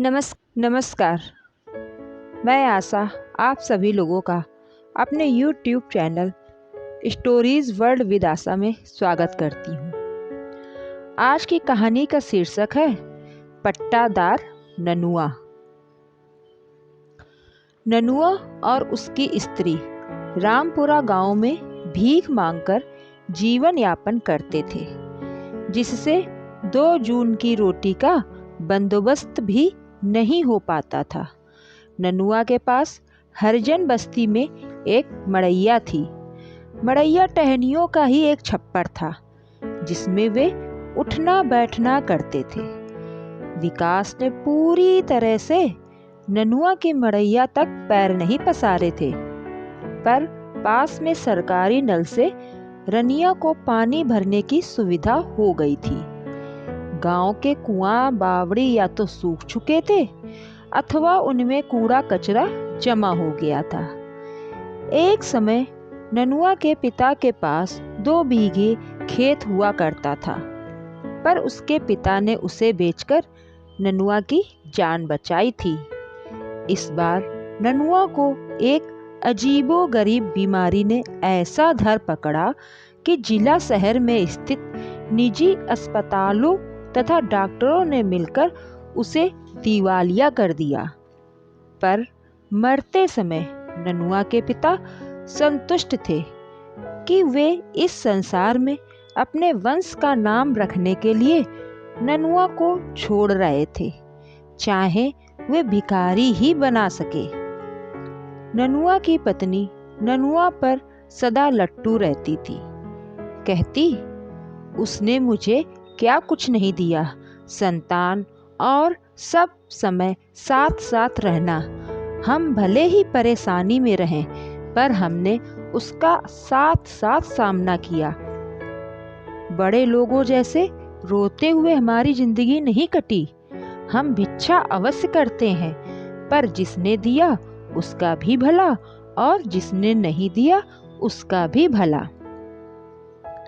नमस्कार। मैं आशा आप सभी लोगों का अपने YouTube channel stories world with Asha में स्वागत करती हूँ। आज की कहानी का शीर्षक है पट्टादार ननुआ। ननुआ और उसकी स्त्री रामपुरा गांव में भीख मांगकर जीवन यापन करते थे, जिससे 2 जून की रोटी का बंदोबस्त भी नहीं हो पाता था। ननुआ के पास हरिजन बस्ती में एक मड़ैया थी। मड़ैया टहनियों का ही एक छप्पर था, जिसमें वे उठना बैठना करते थे। विकास ने पूरी तरह से ननुआ की मड़ैया तक पैर नहीं पसारे थे, पर पास में सरकारी नल से रनिया को पानी भरने की सुविधा हो गई थी। गांव के कुआं बावड़ी या तो सूख चुके थे अथवा उनमें कूड़ा कचरा जमा हो गया था। एक समय ननुआ के पिता के पास 2 बीघे खेत हुआ करता था, पर उसके पिता ने उसे बेचकर ननुआ की जान बचाई थी। इस बार ननुआ को एक अजीबोगरीब बीमारी ने ऐसा धर पकड़ा कि जिला शहर में स्थित निजी अस्पतालों तथा डॉक्टरों ने मिलकर उसे दिवालिया कर दिया। पर मरते समय ननुआ के पिता संतुष्ट थे कि वे इस संसार में अपने वंश का नाम रखने के लिए ननुआ को छोड़ रहे थे, चाहे वे भिखारी ही बना सके। ननुआ की पत्नी ननुआ पर सदा लट्टू रहती थी। कहती, उसने मुझे क्या कुछ नहीं दिया, संतान और सब समय साथ साथ रहना। हम भले ही परेशानी में रहें, पर हमने उसका साथ साथ सामना किया। बड़े लोगों जैसे रोते हुए हमारी जिंदगी नहीं कटी। हम भिक्षा अवश्य करते हैं, पर जिसने दिया उसका भी भला और जिसने नहीं दिया उसका भी भला।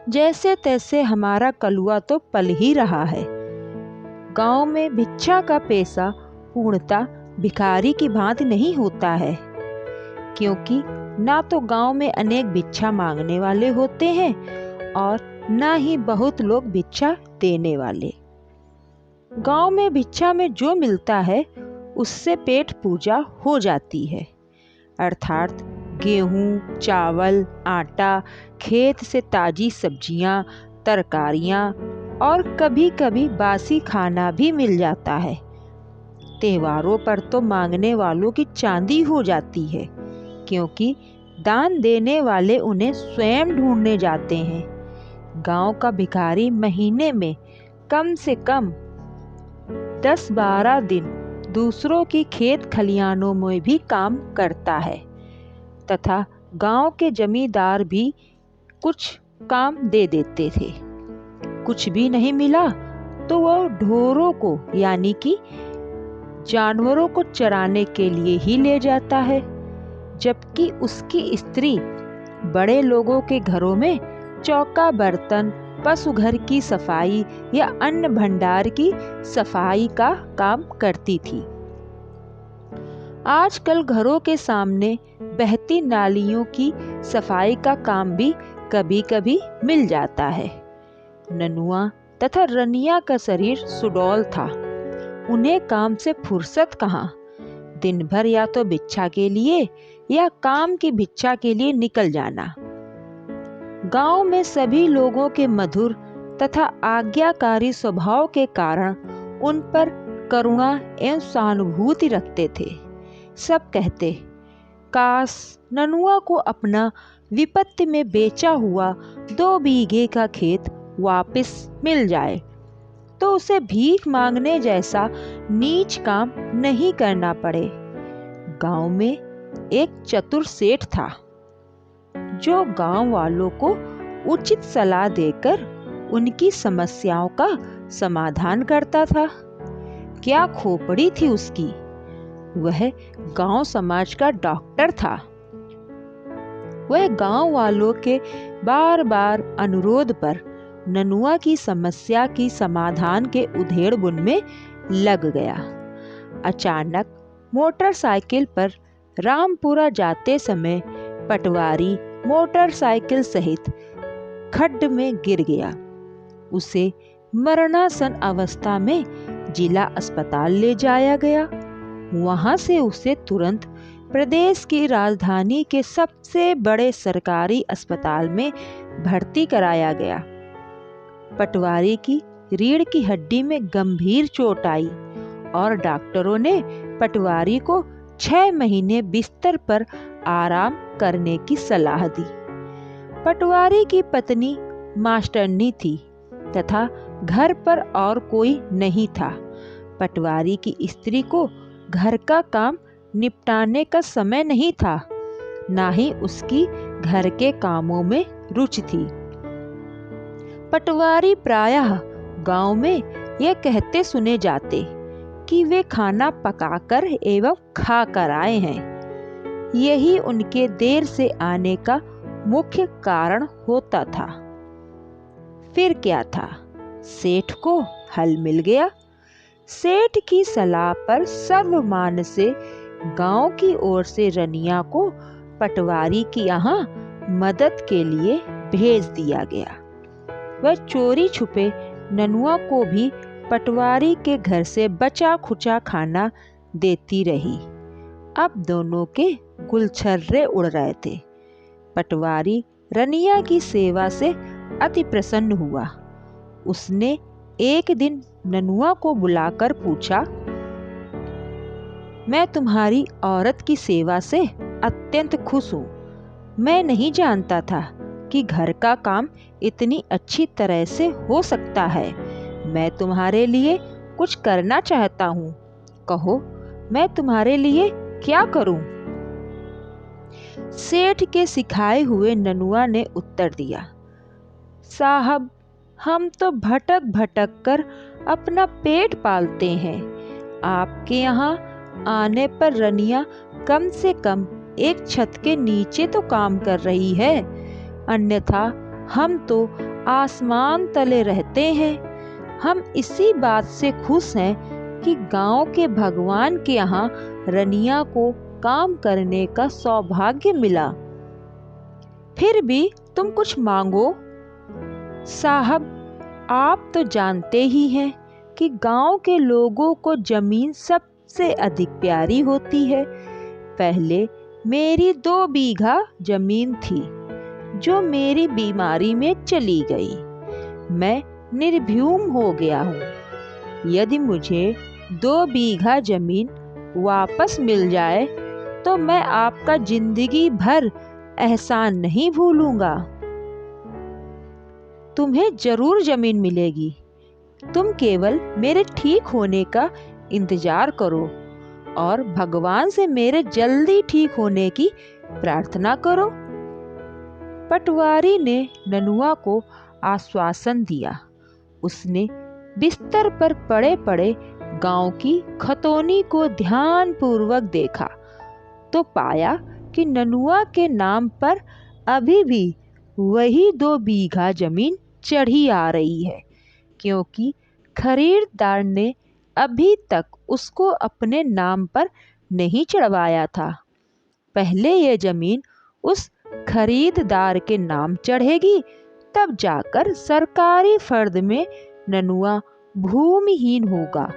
जैसे तैसे हमारा कलुआ तो पल ही रहा है। गांव में भिक्षा का पेशा पूर्णतः भिखारी की भांति नहीं होता है, क्योंकि ना तो गांव में अनेक भिक्षा मांगने वाले होते हैं और ना ही बहुत लोग भिक्षा देने वाले। गांव में भिक्षा में जो मिलता है उससे पेट पूजा हो जाती है, अर्थात गेहूं, चावल, आटा, खेत से ताजी सब्जियां, तरकारियां और कभी कभी बासी खाना भी मिल जाता है। त्योहारों पर तो मांगने वालों की चांदी हो जाती है, क्योंकि दान देने वाले उन्हें स्वयं ढूंढने जाते हैं। गांव का भिखारी महीने में कम से कम 10-12 दिन दूसरों की खेत खलिहानों में भी काम करता है, तथा गांव के जमींदार भी कुछ काम दे देते थे। कुछ भी नहीं मिला तो वह ढोरों को यानी कि जानवरों को चराने के लिए ही ले जाता है, जबकि उसकी स्त्री बड़े लोगों के घरों में चौका बर्तन, पशु घर की सफाई या अन्न भंडार की सफाई का काम करती थी। आजकल घरों के सामने बहती नालियों की सफाई का काम भी कभी कभी मिल जाता है। ननुआ तथा रनिया का शरीर सुडौल था। उन्हें काम से फुर्सत कहाँ। दिन भर या तो भिक्षा के लिए या काम की भिक्षा के लिए निकल जाना। गांव में सभी लोगों के मधुर तथा आज्ञाकारी स्वभाव के कारण उन पर करुणा एवं सहानुभूति रखते थे। सब कहते, काश ननुआ को अपना विपत्ति में बेचा हुआ 2 बीघे का खेत वापस मिल जाए, तो उसे भीख मांगने जैसा नीच काम नहीं करना पड़े। गांव में एक चतुर सेठ था, जो गांव वालों को उचित सलाह देकर उनकी समस्याओं का समाधान करता था। क्या खोपड़ी थी उसकी। वह गांव समाज का डॉक्टर था। वह गांव वालों के बार बार अनुरोध पर ननुआ की समस्या की समाधान के उधेड़ बुन में लग गया। अचानक मोटरसाइकिल पर रामपुरा जाते समय पटवारी मोटरसाइकिल सहित खड्ड में गिर गया। उसे मरणासन अवस्था में जिला अस्पताल ले जाया गया। वहां से उसे तुरंत प्रदेश की राजधानी के सबसे बड़े सरकारी अस्पताल में भर्ती कराया गया। पटवारी की रीढ़ की हड्डी में गंभीर चोट आई और डॉक्टरों ने पटवारी को 6 महीने बिस्तर पर आराम करने की सलाह दी। पटवारी की पत्नी मास्टरनी थी तथा घर पर और कोई नहीं था। पटवारी की स्त्री को घर का काम निपटाने का समय नहीं था, ना ही उसकी घर के कामों में रुचि थी। पटवारी प्रायः गांव में ये कहते सुने जाते कि वे खाना पकाकर एवं खाकर आए हैं। यही उनके देर से आने का मुख्य कारण होता था। फिर क्या था, सेठ को हल मिल गया। सेठ की सलाह पर सर्वमान से गांव की ओर से रनिया को पटवारी के यहाँ मदद के लिए भेज दिया गया। वह चोरी छुपे ननुआ को भी पटवारी के घर से बचा खुचा खाना देती रही। अब दोनों के गुलछर्रे उड़ रहे थे। पटवारी रनिया की सेवा से अति प्रसन्न हुआ। उसने एक दिन ननुआ को बुलाकर पूछा, मैं तुम्हारी औरत की सेवा से अत्यंत खुश हूँ। मैं नहीं जानता था कि घर का काम इतनी अच्छी तरह से हो सकता है। मैं तुम्हारे लिए कुछ करना चाहता हूँ। कहो, मैं तुम्हारे लिए क्या करूँ? सेठ के सिखाए हुए ननुआ ने उत्तर दिया, साहब, हम तो भटक भटक कर अपना पेट पालते हैं। आपके यहाँ आने पर रनिया कम से कम एक छत के नीचे तो काम कर रही है, अन्यथा हम तो आसमान तले रहते हैं। हम इसी बात से खुश हैं कि गांव के भगवान के यहाँ रनिया को काम करने का सौभाग्य मिला। फिर भी तुम कुछ मांगो। साहब, आप तो जानते ही हैं कि गांव के लोगों को जमीन सबसे अधिक प्यारी होती है। पहले मेरी 2 बीघा जमीन थी जो मेरी बीमारी में चली गई। मैं निर्भूम हो गया हूँ। यदि मुझे 2 बीघा जमीन वापस मिल जाए तो मैं आपका जिंदगी भर एहसान नहीं भूलूंगा। तुम्हें जरूर जमीन मिलेगी। तुम केवल मेरे ठीक होने का इंतजार करो और भगवान से मेरे जल्दी ठीक होने की प्रार्थना करो। पटवारी ने ननुआ को आश्वासन दिया। उसने बिस्तर पर पड़े पड़े गांव की खतौनी को ध्यानपूर्वक देखा तो पाया कि ननुआ के नाम पर अभी भी वही 2 बीघा जमीन चढ़ी आ रही है, क्योंकि खरीदार ने अभी तक उसको अपने नाम पर नहीं चढ़वाया था। पहले ये जमीन उस खरीदार के नाम चढ़ेगी, तब जाकर सरकारी फर्द में ननुआ भूमिहीन होगा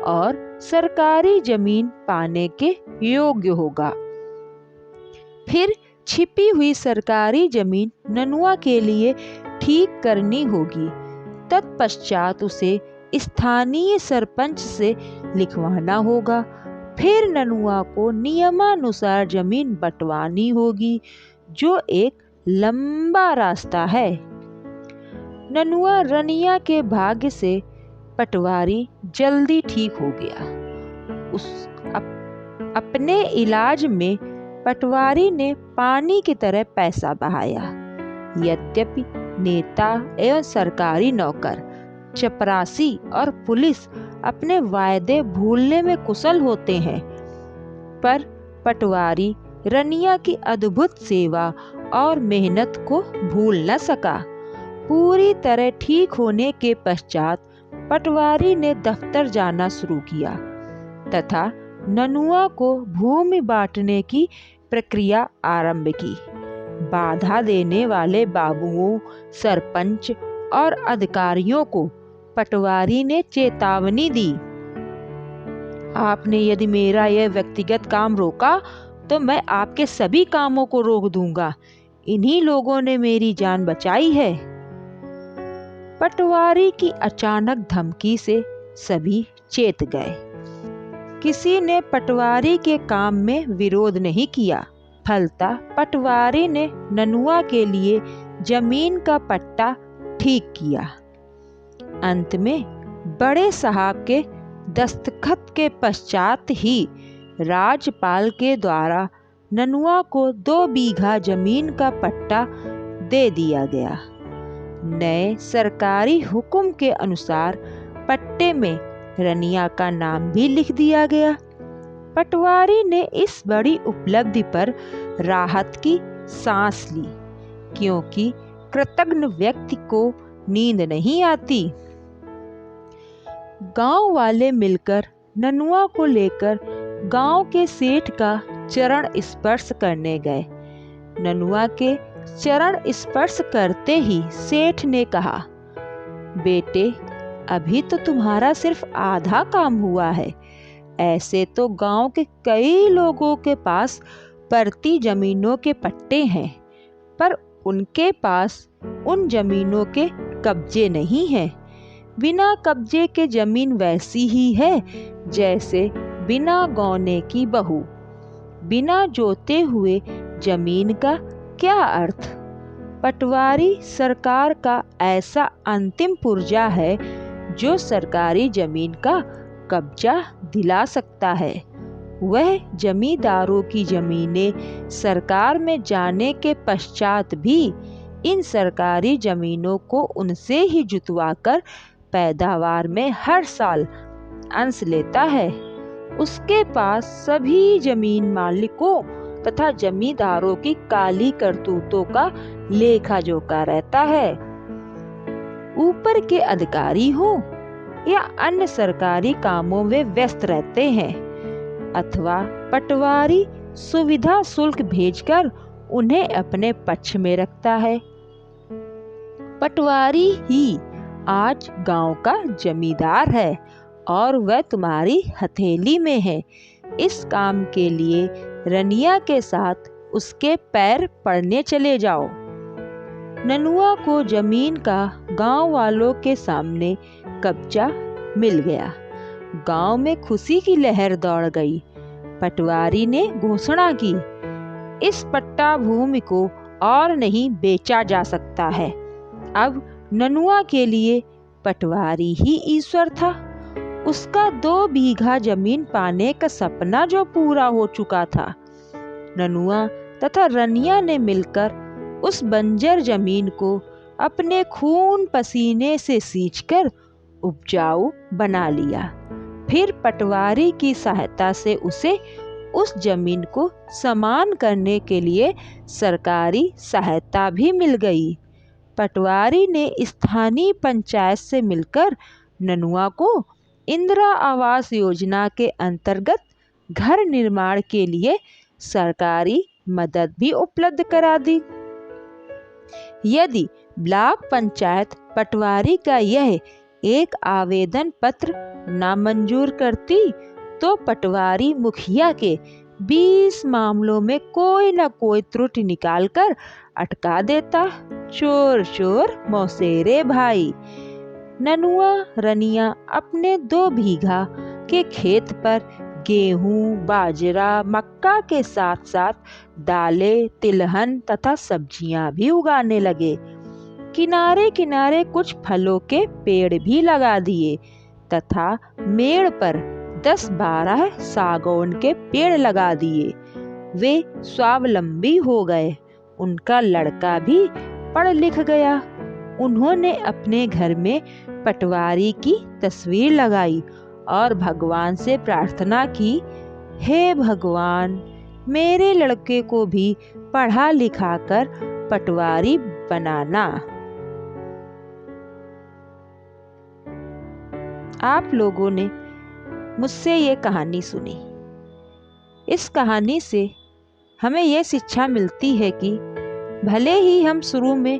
और सरकारी जमीन पाने के योग्य होगा। फिर छिपी हुई सरकारी जमीन ननुआ के लिए ठीक करनी होगी। तत्पश्चात उसे स्थानीय सरपंच से लिखवाना होगा। फिर ननुआ को नियमानुसार जमीन बंटवानी होगी, जो एक लंबा रास्ता है। ननुआ रनिया के भाग्य से पटवारी जल्दी ठीक हो गया। अपने इलाज में पटवारी ने पानी की तरह पैसा बहाया। यद्यपि नेता एवं सरकारी नौकर, चपरासी और पुलिस अपने वायदे भूलने में कुशल होते हैं, पर पटवारी रनिया की अद्भुत सेवा और मेहनत को भूल न सका। पूरी तरह ठीक होने के पश्चात पटवारी ने दफ्तर जाना शुरू किया। तथा ननुआ को भूमि बांटने की प्रक्रिया आरंभ की। बाधा देने वाले बाबुओं, सरपंच और अधिकारियों को पटवारी ने चेतावनी दी, आपने यदि मेरा यह व्यक्तिगत काम रोका तो मैं आपके सभी कामों को रोक दूंगा। इन्हीं लोगों ने मेरी जान बचाई है। पटवारी की अचानक धमकी से सभी चेत गए। किसी ने पटवारी के काम में विरोध नहीं किया। फलतः पटवारी ने ननुआ के लिए जमीन का पट्टा ठीक किया। अंत में बड़े साहब के दस्तखत के पश्चात ही राज्यपाल के द्वारा ननुआ को 2 बीघा जमीन का पट्टा दे दिया गया। नए सरकारी हुक्म के अनुसार पट्टे में रनिया का नाम भी लिख दिया गया। पटवारी ने इस बड़ी उपलब्धि पर राहत की सांस ली, क्योंकि कृतज्ञ व्यक्ति को नींद नहीं आती। गांव वाले मिलकर ननुआ को लेकर गांव के सेठ का चरण स्पर्श करने गए। ननुआ के चरण स्पर्श करते ही सेठ ने कहा, बेटे, अभी तो तुम्हारा सिर्फ आधा काम हुआ है। ऐसे तो गांव के कई लोगों के पास परती जमीनों के पट्टे हैं, पर उनके पास उन जमीनों के कब्जे नहीं हैं। बिना कब्जे के जमीन वैसी ही है जैसे बिना गौने की बहू। बिना जोते हुए जमीन का क्या अर्थ? पटवारी सरकार का ऐसा अंतिम पुर्जा है जो सरकारी जमीन का कब्जा दिला सकता है। वह जमींदारों की जमीनें सरकार में जाने के पश्चात भी इन सरकारी जमीनों को उनसे ही जुतवाकर पैदावार में हर साल अंश लेता है। उसके पास सभी जमीन मालिकों तथा जमींदारों की काली करतूतों का लेखा जोखा रहता है। ऊपर के अधिकारी हो या अन्य सरकारी कामों में व्यस्त रहते हैं, अथवा पटवारी सुविधा शुल्क भेजकर उन्हें अपने पक्ष में रखता है। पटवारी ही आज गांव का जमींदार है और वह तुम्हारी हथेली में है। इस काम के लिए रनिया के साथ उसके पैर पड़ने चले जाओ। ननुआ को जमीन का गांव वालों के सामने कब्जा मिल गया। गांव में खुशी की लहर दौड़ गई। पटवारी ने घोषणा की, इस पट्टा भूमि को और नहीं बेचा जा सकता है। अब ननुआ के लिए पटवारी ही ईश्वर था। उसका 2 बीघा जमीन पाने का सपना जो पूरा हो चुका था। ननुआ तथा रनिया ने मिलकर उस बंजर जमीन को अपने खून पसीने से सींचकर उपजाऊ बना लिया। फिर पटवारी की सहायता से उसे उस जमीन को समान करने के लिए सरकारी सहायता भी मिल गई। पटवारी ने स्थानीय पंचायत से मिलकर ननुआ को इंदिरा आवास योजना के अंतर्गत घर निर्माण के लिए सरकारी मदद भी उपलब्ध करा दी। यदि ब्लॉक पंचायत पटवारी का यह एक आवेदन पत्र नामंजूर करती तो पटवारी मुखिया के 20 मामलों में कोई न कोई त्रुटि निकालकर अटका देता। चोर चोर मौसेरे भाई। ननुआ रनिया अपने 2 बीघा के खेत पर गेहूं, बाजरा, मक्का के साथ साथ दालें, तिलहन तथा सब्जियां भी उगाने लगे। किनारे किनारे कुछ फलों के पेड़ भी लगा दिए तथा मेड़ पर 10-12 सागौन के पेड़ लगा दिए। वे स्वावलंबी हो गए। उनका लड़का भी पढ़ लिख गया। उन्होंने अपने घर में पटवारी की तस्वीर लगाई और भगवान से प्रार्थना की, हे भगवान, मेरे लड़के को भी पढ़ा लिखा कर पटवारी बनाना। आप लोगों ने मुझसे ये कहानी सुनी। इस कहानी से हमें ये शिक्षा मिलती है कि भले ही हम शुरू में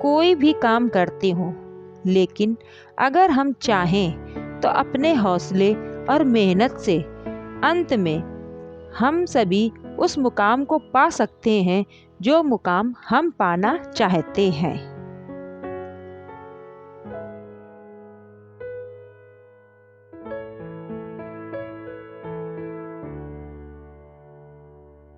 कोई भी काम करते हों, लेकिन अगर हम चाहें तो अपने हौसले और मेहनत से अंत में हम सभी उस मुकाम को पा सकते हैं जो मुकाम हम पाना चाहते हैं।